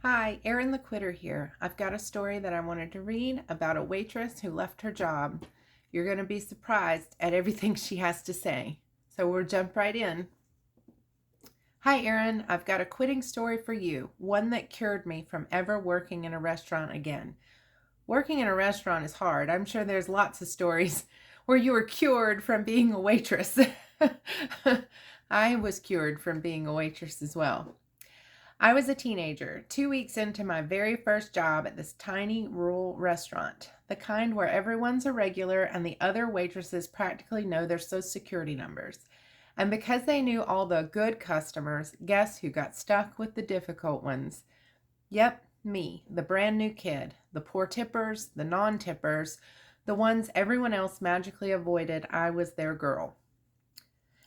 Hi, Erin the Quitter here. I've got a story that I wanted to read about a waitress who left her job. You're going to be surprised at everything she has to say. So we'll jump right in. Hi, Erin. I've got a quitting story for you, one that cured me from ever working in a restaurant again. Working in a restaurant is hard. I'm sure there's lots of stories where you were cured from being a waitress. I was cured from being a waitress as well. I was a teenager, 2 weeks into my very first job at this tiny rural restaurant, the kind where everyone's a regular and the other waitresses practically know their social security numbers. And because they knew all the good customers, guess who got stuck with the difficult ones? Yep, me, the brand new kid, the poor tippers, the non-tippers, the ones everyone else magically avoided. I was their girl.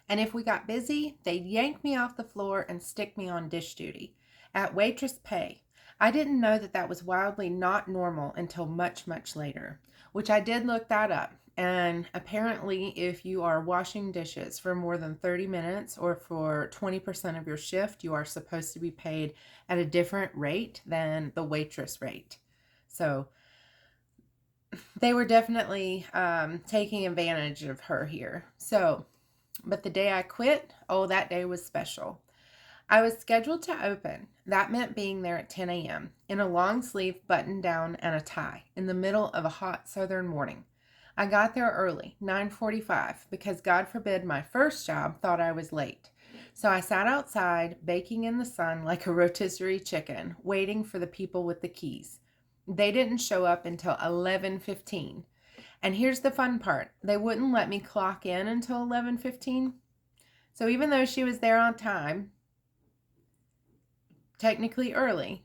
And if we got busy, they'd yank me off the floor and stick me on dish duty at waitress pay. I didn't know that was wildly not normal until much, much later, which I did look that up. And apparently, if you are washing dishes for more than 30 minutes or for 20% of your shift, you are supposed to be paid at a different rate than the waitress rate. So they were definitely taking advantage of her here. But the day I quit, oh, that day was special. I was scheduled to open. That meant being there at 10 a.m. in a long sleeve button down and a tie in the middle of a hot southern morning. I got there early, 9:45, because God forbid my first job thought I was late. So I sat outside, baking in the sun like a rotisserie chicken, waiting for the people with the keys. They didn't show up until 11:15. And here's the fun part. They wouldn't let me clock in until 11:15. So even though she was there on time, technically early,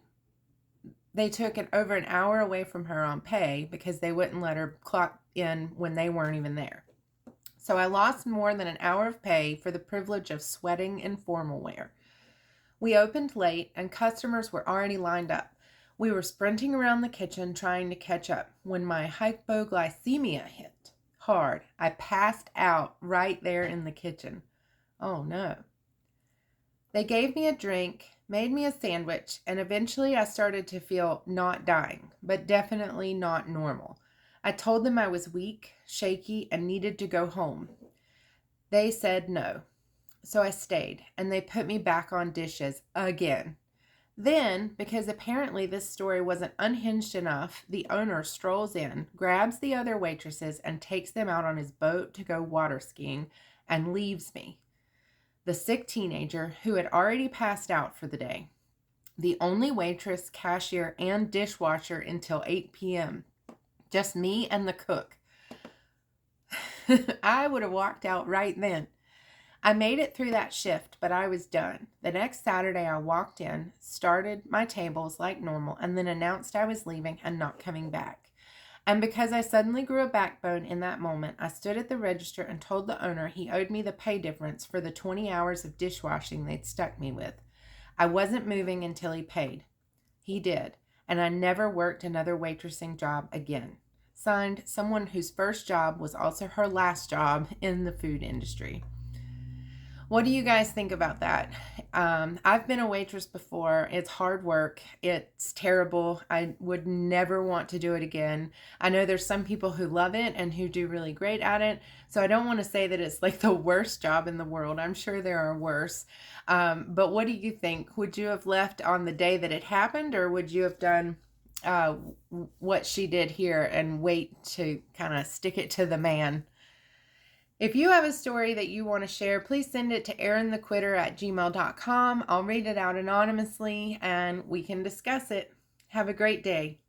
they took it over an hour away from her on pay because they wouldn't let her clock in when they weren't even there. So I lost more than an hour of pay for the privilege of sweating in formal wear. We opened late and customers were already lined up. We were sprinting around the kitchen trying to catch up when my hypoglycemia hit hard. I passed out right there in the kitchen. Oh no. They gave me a drink, made me a sandwich, and eventually I started to feel not dying, but definitely not normal. I told them I was weak, shaky, and needed to go home. They said no. So I stayed, and they put me back on dishes again. Then, because apparently this story wasn't unhinged enough, the owner strolls in, grabs the other waitresses, and takes them out on his boat to go water skiing, and leaves me, the sick teenager who had already passed out for the day, the only waitress, cashier, and dishwasher until 8 p.m. Just me and the cook. I would have walked out right then. I made it through that shift, but I was done. The next Saturday, I walked in, started my tables like normal, and then announced I was leaving and not coming back. And because I suddenly grew a backbone in that moment, I stood at the register and told the owner he owed me the pay difference for the 20 hours of dishwashing they'd stuck me with. I wasn't moving until he paid. He did, and I never worked another waitressing job again. Signed, someone whose first job was also her last job in the food industry. What do you guys think about that? I've been a waitress before. It's hard work. It's terrible. I would never want to do it again. I know there's some people who love it and who do really great at it. So I don't want to say that it's like the worst job in the world. I'm sure there are worse. But what do you think? Would you have left on the day that it happened, or would you have done what she did here and wait to kind of stick it to the man? If you have a story that you want to share, please send it to erinthequitter@gmail.com. I'll read it out anonymously and we can discuss it. Have a great day.